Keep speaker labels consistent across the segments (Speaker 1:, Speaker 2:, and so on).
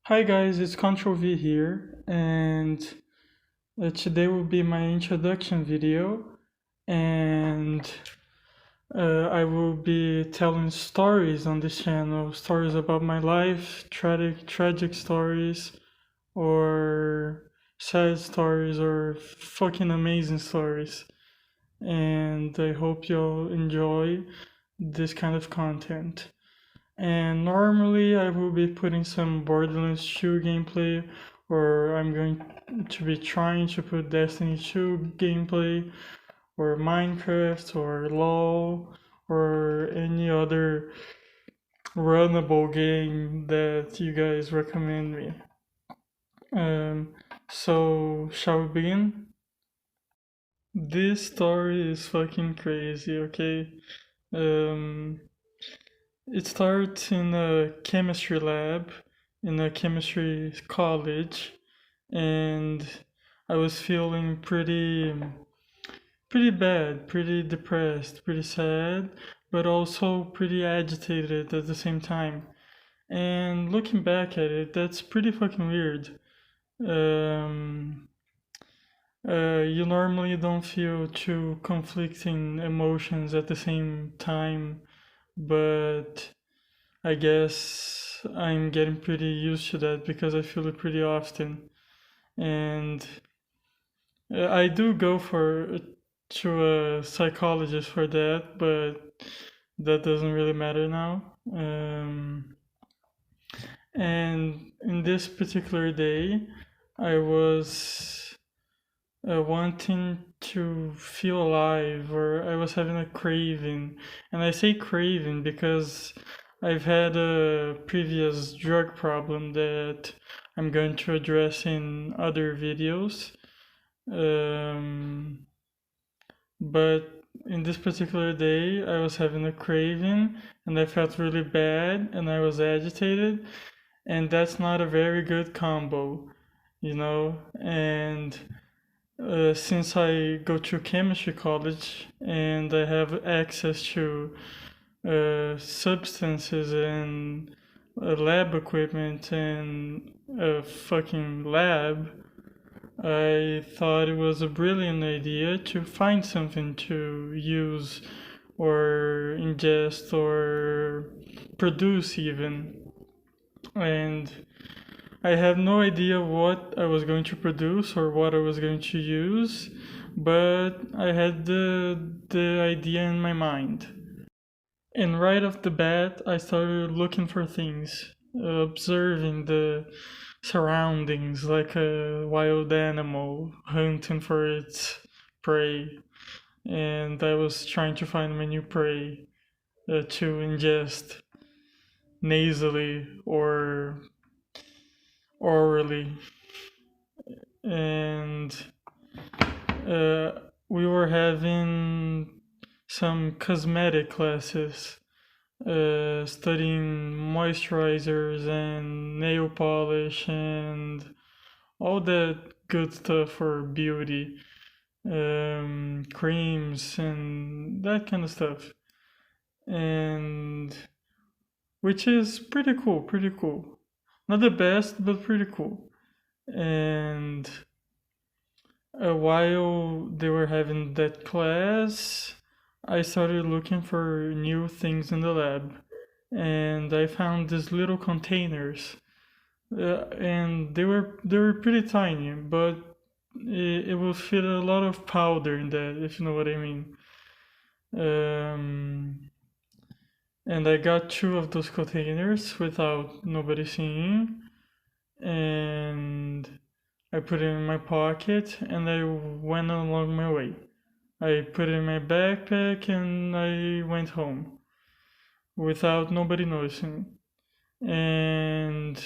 Speaker 1: Hi guys, it's Control V here, and today will be my introduction video, and I will be telling stories on this channel, stories about my life, tragic stories, or sad stories, or fucking amazing stories. And I hope you'll enjoy this kind of content. And normally I will be putting some Borderlands 2 gameplay, or I'm going to be trying to put Destiny 2 gameplay, or Minecraft, or LoL, or any other runnable game that you guys recommend me. So shall we begin? This story is fucking crazy, okay? Um, It starts in a chemistry lab in a chemistry college, and I was feeling pretty bad, pretty depressed, pretty sad, but also pretty agitated at the same time. And looking back at it, that's pretty fucking weird. Um, you normally don't feel two conflicting emotions at the same time, but I guess I'm getting pretty used to that because I feel it pretty often. And I do go to a psychologist for that, but that doesn't really matter now. And in this particular day, I was wanting to feel alive, or I was having a craving. And I say craving because I've had a previous drug problem that I'm going to address in other videos. Um, but in this particular day, I was having a craving and I felt really bad and I was agitated, and that's not a very good combo, you know? And since I go to chemistry college and I have access to substances and lab equipment and a fucking lab, I thought it was a brilliant idea to find something to use or ingest or produce even. And I have no idea what I was going to produce or what I was going to use, but I had the idea in my mind. And right off the bat, I started looking for things, observing the surroundings like a wild animal hunting for its prey. And I was trying to find my new prey to ingest nasally or orally. And uh, we were having some cosmetic classes, studying moisturizers and nail polish and all that good stuff for beauty, creams and that kind of stuff. And which is pretty cool, pretty cool. Not the best, but pretty cool. And while they were having that class, I started looking for new things in the lab, and I found these little containers, and they were pretty tiny, but it will fit a lot of powder in that, if you know what I mean. Um, and I got two of those containers without nobody seeing, and I put it in my pocket and I went along my way. I put it in my backpack and I went home without nobody noticing. And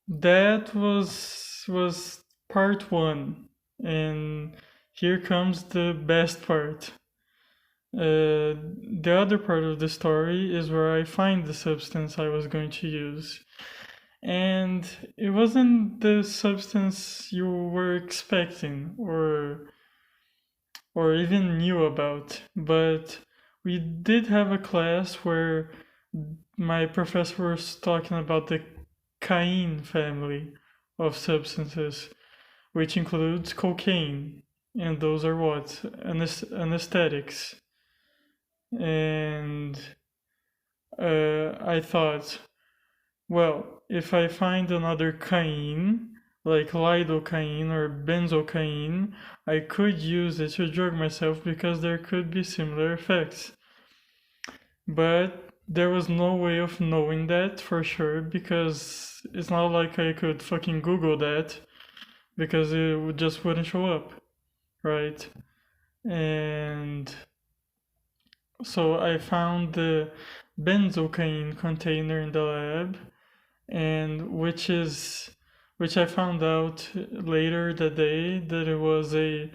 Speaker 1: that was part one. And here comes the best part. The other part of the story is where I find the substance I was going to use. And it wasn't the substance you were expecting or even knew about, but we did have a class where my professor was talking about the caine family of substances, which includes cocaine, and those are what? Anesthetics. And I thought, well, if I find another caine, like lidocaine or benzocaine, I could use it to drug myself because there could be similar effects. But there was no way of knowing that for sure because it's not like I could fucking Google that because just wouldn't show up, right? And so I found the benzocaine container in the lab, and which I found out later that day that it was a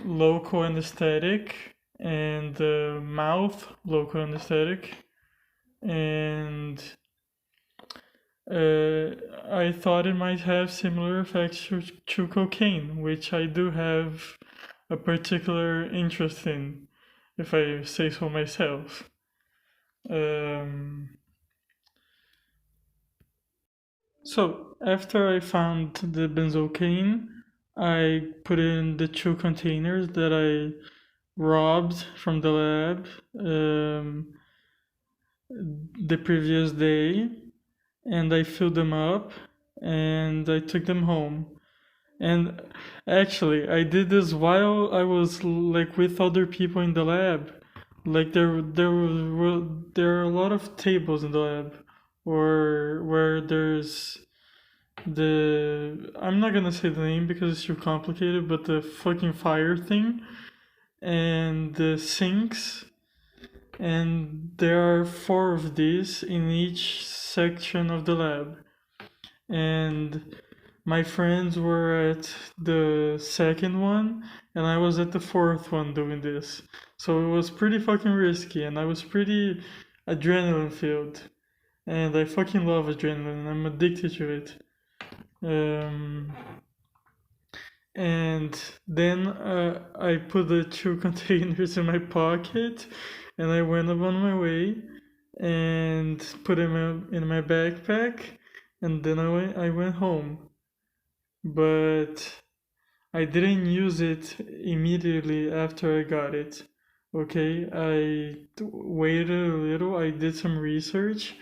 Speaker 1: local anesthetic and mouth local anesthetic, and I thought it might have similar effects to cocaine, which I do have a particular interest in, if I say so myself. Um, so after I found the benzocaine, I put it in the two containers that I robbed from the lab the previous day, and I filled them up and I took them home. And actually, I did this while I was like with other people in the lab. Like there are a lot of tables in the lab, or where there's the I'm not gonna say the name because it's too complicated, but the fucking fire thing and the sinks, and there are four of these in each section of the lab. And my friends were at the second one, and I was at the fourth one doing this. So it was pretty fucking risky, and I was pretty adrenaline filled. And I fucking love adrenaline, I'm addicted to it. Um, and then I put the two containers in my pocket, and I went on my way and put them in my backpack, and then I went home. But I didn't use it immediately after I got it. Okay, waited a little, I did some research,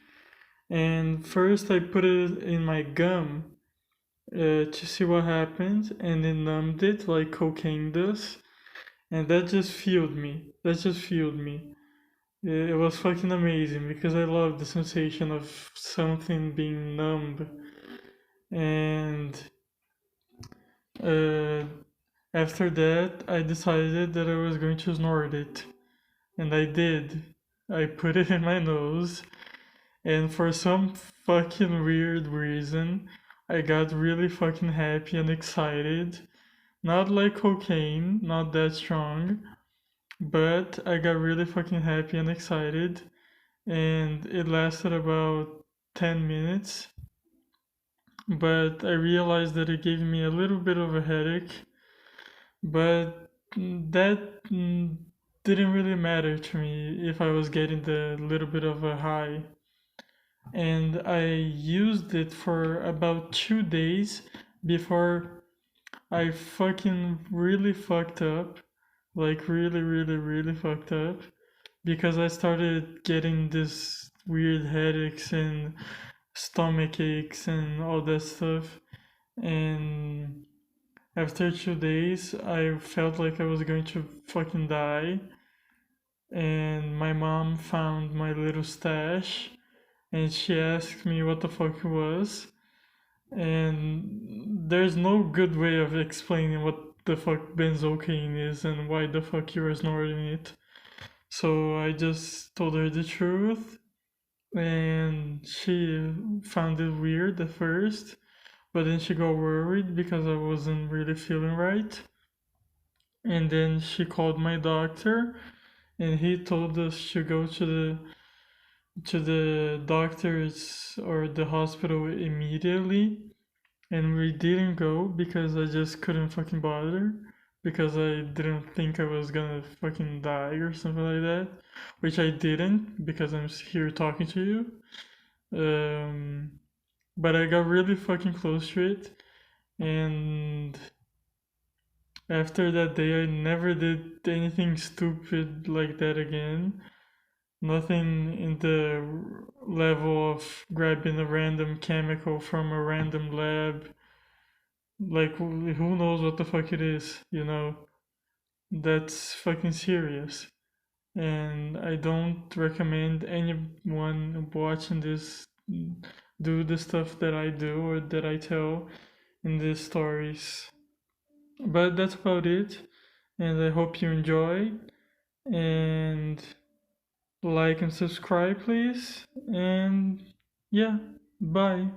Speaker 1: and first I put it in my gum to see what happened, and it numbed it like cocaine does, and that just fueled me. That just fueled me. It was fucking amazing because I love the sensation of something being numb. And uh, after that, I decided that I was going to snort it. And I did. I put it in my nose, and for some fucking weird reason, I got really fucking happy and excited. Not like cocaine, not that strong, but I got really fucking happy and excited, and it lasted about 10 minutes. But I realized that it gave me a little bit of a headache, but that didn't really matter to me if I was getting the little bit of a high. And I used it for about 2 days before I fucking really fucked up. Like, really, really, really fucked up. Because I started getting this weird headaches and stomach aches and all that stuff. And after 2 days, I felt like I was going to fucking die. And my mom found my little stash and she asked me what the fuck it was. And there's no good way of explaining what the fuck benzocaine is and why the fuck you were snorting it. So I just told her the truth, and she found it weird at first, but then she got worried because I wasn't really feeling right. And then she called my doctor, and he told us to go to the doctors or the hospital immediately, and we didn't go because I just couldn't fucking bother. because I didn't think I was gonna fucking die or something like that, which I didn't because I'm here talking to you. But I got really fucking close to it, and after that day, I never did anything stupid like that again. Nothing in the level of grabbing a random chemical from a random lab. Like, who knows what the fuck it is, you know? That's fucking serious. And I don't recommend anyone watching this do the stuff that I do or that I tell in these stories. But that's about it. And I hope you enjoy. And like and subscribe, please. And yeah, bye.